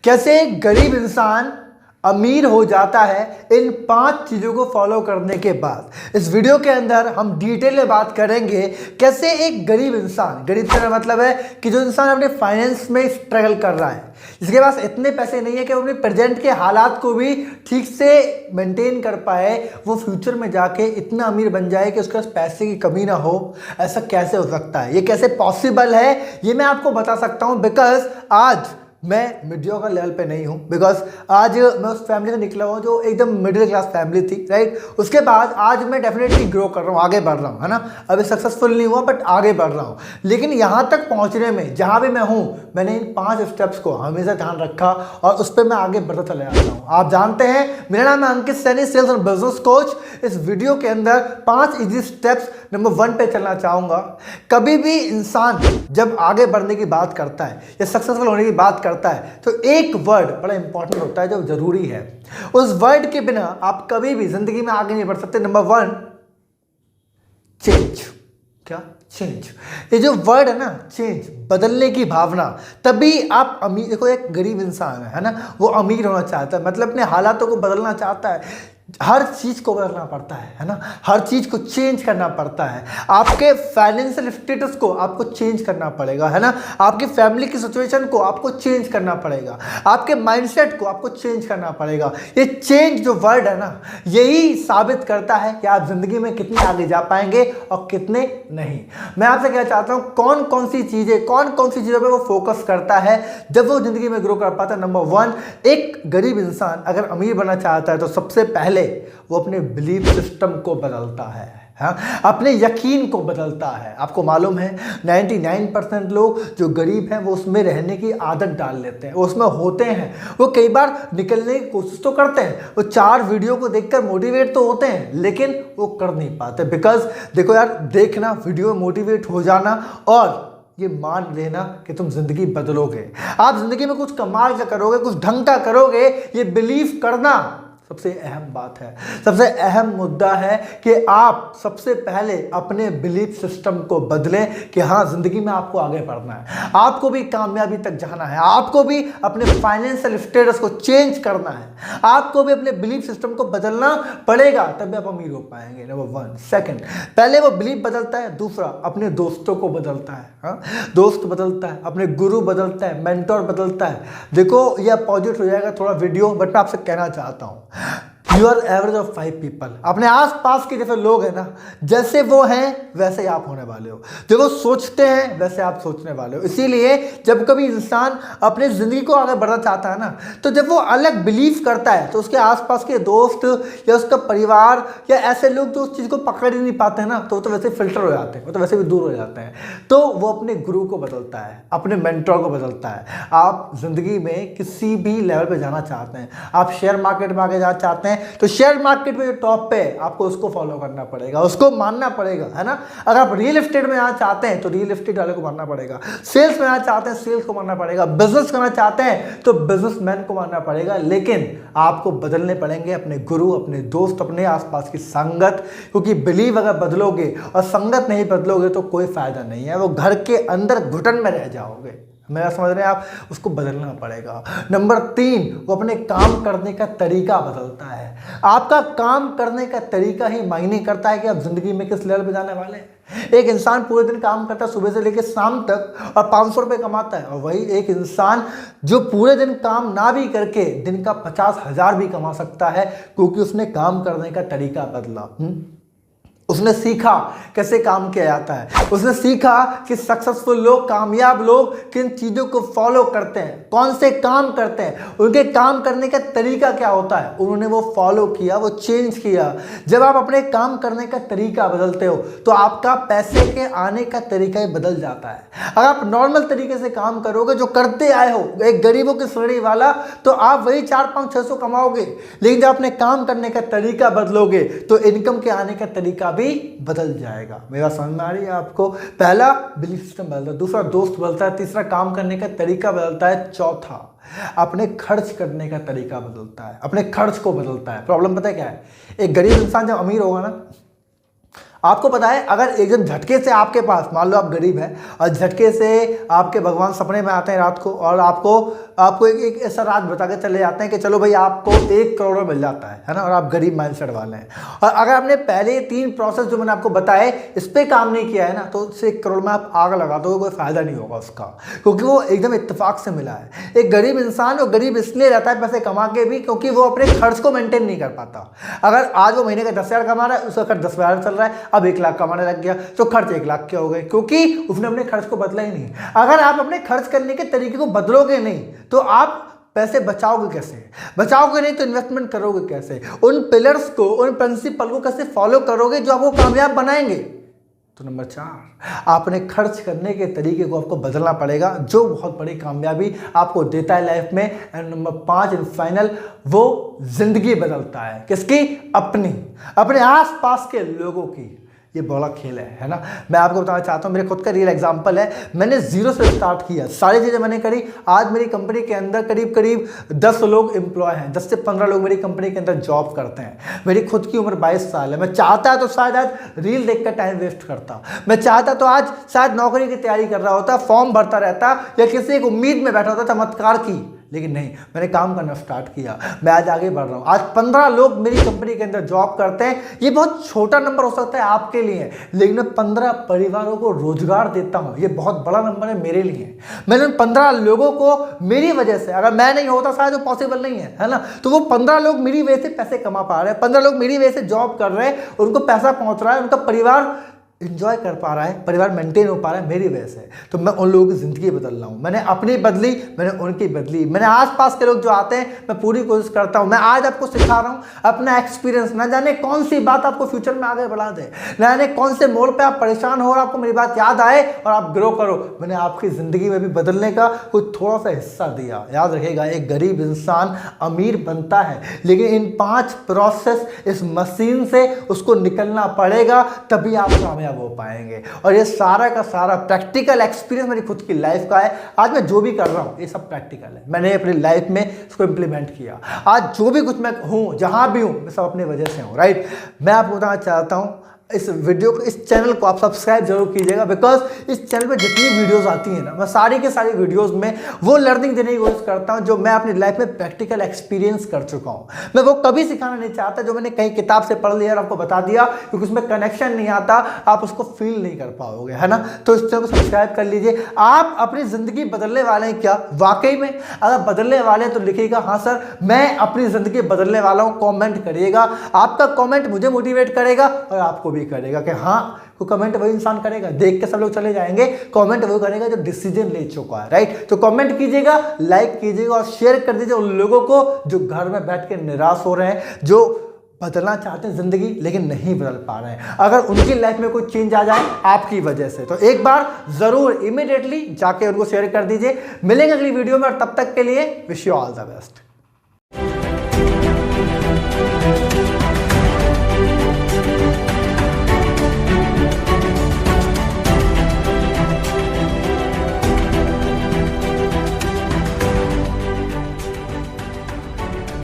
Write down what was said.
कैसे एक गरीब इंसान अमीर हो जाता है इन 5 चीज़ों को फॉलो करने के बाद। इस वीडियो के अंदर हम डिटेल में बात करेंगे कैसे एक गरीब इंसान, गरीब का मतलब है कि जो इंसान अपने फाइनेंस में स्ट्रगल कर रहा है, जिसके पास इतने पैसे नहीं है कि वो अपने प्रेजेंट के हालात को भी ठीक से मेंटेन कर पाए, वो फ्यूचर में जाके इतना अमीर बन जाए कि उसके पास पैसे की कमी ना हो। ऐसा कैसे हो सकता है, ये कैसे पॉसिबल है, ये मैं आपको बता सकता हूँ। बिकॉज आज मैं मीडियोकर लेवल पे नहीं हूँ, बिकॉज आज मैं उस फैमिली से निकला हूँ जो एकदम मिडिल क्लास फैमिली थी, राइट। उसके बाद आज मैं डेफिनेटली ग्रो कर रहा हूँ, आगे बढ़ रहा हूँ, है ना। अभी सक्सेसफुल नहीं हुआ बट आगे बढ़ रहा हूँ। लेकिन यहाँ तक पहुँचने में जहाँ भी मैं हूँ, मैंने इन 5 स्टेप्स को हमेशा ध्यान रखा और उस पर मैं आगे बढ़ता चला जाता हूँ। आप जानते हैं मेरा नाम है अंकित सैनी, सेल्स और बिजनेस कोच। इस वीडियो के अंदर 5 इजी स्टेप्स नंबर 1 पे चलना चाहूँगा। कभी भी इंसान जब आगे बढ़ने की बात करता है या सक्सेसफुल होने की बात करता है तो एक वर्ड बड़ा इंपॉर्टेंट होता है जो जरूरी है। उस वर्ड के बिना आप कभी भी जिंदगी में आगे नहीं बढ़ सकते। Number 1, change. क्या? चेंज। ये जो वर्ड है ना, चेंज, बदलने की भावना, तभी आप अमीर। देखो एक गरीब इंसान है ना, वो अमीर होना चाहता है, मतलब अपने हालातों को बदलना चाहता है। हर चीज को बदलना पड़ता है ना, हर चीज को चेंज करना पड़ता है। आपके फाइनेंशियल स्टेटस को आपको चेंज करना पड़ेगा, है ना। आपकी फैमिली की सिचुएशन को आपको चेंज करना पड़ेगा, आपके माइंडसेट को आपको चेंज करना पड़ेगा। ये चेंज जो वर्ड है ना, यही साबित करता है कि आप जिंदगी में कितने आगे जा पाएंगे और कितने नहीं। मैं आपसे कहना चाहता हूं कौन कौन सी चीजों पे वो फोकस करता है जब वो जिंदगी में ग्रो कर पाता है। नंबर 1, एक गरीब इंसान अगर अमीर बनना चाहता है तो सबसे पहले वो अपने बिलीफ सिस्टम को बदलता है, हाँ? अपने यकीन को बदलता है। आपको मालूम है 99% लोग जो गरीब हैं वो उसमें रहने की आदत डाल लेते हैं, वो उसमें होते हैं। वो कई बार निकलने की कोशिश तो करते हैं, वो 4 वीडियो को देखकर मोटिवेट तो होते हैं, लेकिन वो कर नहीं पाते। बिकॉज देखो यार, देखना वीडियो में मोटिवेट हो जाना और ये मान लेना कि तुम जिंदगी बदलोगे, आप जिंदगी में कुछ कमाल का करोगे, कुछ ढंग का करोगे, ये बिलीव करना सबसे अहम बात है। सबसे अहम मुद्दा है कि आप सबसे पहले अपने बिलीफ सिस्टम को बदलें कि हाँ, जिंदगी में आपको आगे बढ़ना है, आपको भी कामयाबी तक जाना है, आपको भी अपने फाइनेंशियल स्टेटस को चेंज करना है, आपको भी अपने बिलीफ सिस्टम को बदलना पड़ेगा, तभी आप अमीर हो पाएंगे। नंबर 1। सेकंड, पहले वो बिलीफ बदलता है। दूसरा, अपने दोस्तों को बदलता है, हाँ? दोस्त बदलता है, अपने गुरु बदलता है, मेंटोर बदलता है। देखो ये अपोजिट हो जाएगा थोड़ा वीडियो, बट मैं आपसे कहना चाहता हूँ you are average of 5 people. अपने आसपास के जैसे लोग हैं ना, जैसे वो हैं वैसे ही आप होने वाले हो, जो वो सोचते हैं वैसे आप सोचने वाले हो। इसीलिए जब कभी इंसान अपने जिंदगी को आगे बढ़ना चाहता है ना, तो जब वो अलग बिलीव करता है तो उसके आसपास के दोस्त या उसका परिवार या ऐसे लोग जो उस चीज़ को पकड़ ही नहीं पाते हैं ना, तो वो तो वैसे फिल्टर हो जाते हैं, वो तो वैसे भी दूर हो जाते हैं। तो वो अपने गुरु को बदलता है, अपने मेंटोर को बदलता है। आप जिंदगी में किसी भी लेवल पे जाना चाहते हैं, आप शेयर मार्केट में आगे जाना चाहते हैं तो शेयर मार्केट में जो टॉप पे है आपको उसको फॉलो करना पड़ेगा, उसको मानना पड़ेगा, है ना। अगर आप रियल एस्टेट में आना चाहते हैं तो रियल एस्टेट वाले को मानना पड़ेगा, सेल्स में आना चाहते हैं सेल्स को मानना पड़ेगा, बिजनेस करना चाहते हैं तो बिजनेसमैन को मानना पड़ेगा। लेकिन आपको बदलने पड़ेंगे अपने गुरु, अपने दोस्त, अपने आसपास की संगत, क्योंकि बिलीव अगर बदलोगे और संगत नहीं बदलोगे तो कोई फायदा नहीं है, वो घर के अंदर घुटन में रह जाओगे। मेरा समझ रहे हैं आप, उसको बदलना पड़ेगा। नंबर 3, वो अपने काम करने का तरीका बदलता है। आपका काम करने का तरीका ही मायने करता है कि आप जिंदगी में किस लेवल पे जाने वाले हैं। एक इंसान पूरे दिन काम करता है सुबह से लेकर शाम तक और 500 रुपये कमाता है, और वही एक इंसान जो पूरे दिन काम ना भी करके दिन का 50,000 भी कमा सकता है, क्योंकि उसने काम करने का तरीका बदला। उसने सीखा कैसे काम किया जाता है, उसने सीखा कि सक्सेसफुल लोग, कामयाब लोग किन चीज़ों को फॉलो करते हैं, कौन से काम करते हैं, उनके काम करने का तरीका क्या होता है, उन्होंने वो फॉलो किया, वो चेंज किया। जब आप अपने काम करने का तरीका बदलते हो तो आपका पैसे के आने का तरीका ही बदल जाता है। अगर आप नॉर्मल तरीके से काम करोगे, जो करते आए हो, एक गरीबों की श्रेणी वाला, तो आप वही 400-500-600 कमाओगे। लेकिन जब अपने काम करने का तरीका बदलोगे तो इनकम के आने का तरीका भी बदल जाएगा। मेरा समझ में आ रही है आपको? पहला, बिलीफ सिस्टम बदलता है। दूसरा, दोस्त बदलता है। तीसरा, काम करने का तरीका बदलता है। चौथा, अपने खर्च करने का तरीका बदलता है, अपने खर्च को बदलता है। प्रॉब्लम पता है क्या है? एक गरीब इंसान जब अमीर होगा ना, आपको पता है, अगर एकदम झटके से आपके पास, मान लो आप गरीब हैं और झटके से आपके भगवान सपने में आते हैं रात को और आपको एक ऐसा रात बता के चले जाते हैं कि चलो भाई आपको 1 करोड़ मिल जाता है ना, और आप गरीब माइंडसेट वाले हैं, और अगर आपने पहले 3 प्रोसेस जो मैंने आपको बताए इस पर काम नहीं किया है ना, तो उससे 1 करोड़ में आप आग लगा दोगे, कोई फायदा नहीं होगा उसका, क्योंकि वो एकदम इत्तेफाक से मिला है। एक गरीब इंसान वो गरीब इसलिए रहता है पैसे कमा के भी, क्योंकि वो अपने खर्च को मेंटेन नहीं कर पाता। अगर आज वो महीने का 10,000 कमा रहा है, उसका खर्च 10,000 चल रहा है, अब 1 लाख कमाने लग गया तो खर्च 1 लाख के हो गए, क्योंकि उसने अपने खर्च को बदला ही नहीं। अगर आप अपने खर्च करने के तरीके को बदलोगे नहीं तो आप पैसे बचाओगे कैसे? बचाओगे नहीं तो इन्वेस्टमेंट करोगे कैसे? उन पिलर्स को, उन प्रिंसिपल को कैसे फॉलो करोगे जो आपको कामयाब बनाएंगे? तो नंबर 4, आपने खर्च करने के तरीके को आपको बदलना पड़ेगा, जो बहुत बड़ी कामयाबी आपको देता है लाइफ में। एंड नंबर 5 एंड फाइनल, वो जिंदगी बदलता है। किसकी? अपने आसपास के लोगों की। ये बड़ा खेल है ना। मैं आपको बताना चाहता हूँ, मेरे खुद का रियल एग्जांपल है। मैंने 0 से स्टार्ट किया, सारी चीज़ें मैंने करी। आज मेरी कंपनी के अंदर करीब 10 लोग एम्प्लॉय हैं, 10 से 15 लोग मेरी कंपनी के अंदर जॉब करते हैं। मेरी खुद की उम्र 22 साल है। मैं चाहता तो शायद आज रील देख कर टाइम वेस्ट करता, मैं चाहता तो आज शायद नौकरी की तैयारी कर रहा होता, फॉर्म भरता रहता या किसी एक उम्मीद में बैठा होता चमत्कार की, लेकिन नहीं, मैंने काम करना स्टार्ट किया। मैं आज आगे बढ़ रहा हूँ। आज 15 लोग मेरी कंपनी के अंदर जॉब करते हैं। ये बहुत छोटा नंबर हो सकता है आपके लिए, लेकिन मैं 15 परिवारों को रोजगार देता हूँ। ये बहुत बड़ा नंबर है मेरे लिए। मैंने उन 15 लोगों को मेरी वजह से, अगर मैं नहीं होता शायद वो पॉसिबल नहीं है ना, तो वो 15 लोग मेरी वजह से पैसे कमा पा रहे हैं, 15 लोग मेरी वजह से जॉब कर रहे हैं, उनको पैसा पहुंच रहा है, उनका परिवार इंजॉय कर पा रहा है, परिवार मेंटेन हो पा रहा है मेरी वजह से। तो मैं उन लोगों की ज़िंदगी बदल रहा हूँ। मैंने अपनी बदली, मैंने उनकी बदली। मैंने आसपास के लोग जो आते हैं, मैं पूरी कोशिश करता हूँ। मैं आज आपको सिखा रहा हूँ अपना एक्सपीरियंस। ना जाने कौन सी बात आपको फ्यूचर में आगे बढ़ा दे, ना जाने कौन से मोड़ पर आप परेशान हो और आपको मेरी बात याद आए और आप ग्रो करो। मैंने आपकी ज़िंदगी में भी बदलने का कोई थोड़ा सा हिस्सा दिया। याद रखिएगा, एक गरीब इंसान अमीर बनता है, लेकिन इन 5 प्रोसेस, इस मशीन से उसको निकलना पड़ेगा, तभी आप कामयाब हो पाएंगे। और ये सारा का सारा प्रैक्टिकल एक्सपीरियंस मेरी खुद की लाइफ का है। आज मैं जो भी कर रहा हूँ ये सब प्रैक्टिकल है, मैंने अपनी लाइफ में इसको इंप्लीमेंट किया। आज जो भी कुछ मैं हूँ, जहाँ भी हूँ, मैं सब अपनी वजह से हूँ। राइट। मैं आपको बताना चाहता हूँ, इस वीडियो को, इस चैनल को आप सब्सक्राइब जरूर कीजिएगा, बिकॉज इस चैनल पे जितनी वीडियोस आती हैं ना, मैं सारी के सारी वीडियोस में वो लर्निंग देने की कोशिश करता हूं जो मैं अपनी लाइफ में प्रैक्टिकल एक्सपीरियंस कर चुका हूं। मैं वो कभी सिखाना नहीं चाहता जो मैंने कहीं किताब से पढ़ लिया और आपको बता दिया, क्योंकि उसमें कनेक्शन नहीं आता, आप उसको फील नहीं कर पाओगे, है ना। तो इस चैनल को सब्सक्राइब कर लीजिए। आप अपनी ज़िंदगी बदलने वाले हैं क्या? वाकई में अगर बदलने वाले हैं तो लिखिएगा हाँ सर मैं अपनी ज़िंदगी बदलने वाला हूँ, कॉमेंट करिएगा। आपका कॉमेंट मुझे मोटिवेट करेगा और आपको भी करेगा कि हाँ, को कमेंट वही इंसान करेगा, देख के सब लोग चले जाएंगे, कमेंट वही करेगा जो डिसीजन ले चुका है। राइट। तो कमेंट कीजिएगा, लाइक कीजिएगा और शेयर कर दीजिए उन लोगों को जो घर में बैठ के निराश हो रहे हैं, जो बदलना चाहते हैं ज़िंदगी लेकिन नहीं बदल पा रहे हैं। अगर उनकी लाइफ में कोई चेंज आ जाए आपकी वजह से, तो एक बार ज़रूर इमीडिएटली जाके उनको शेयर कर दीजिए। मिलेंगे अगली वीडियो में, और तब तक के लिए wish you all the best.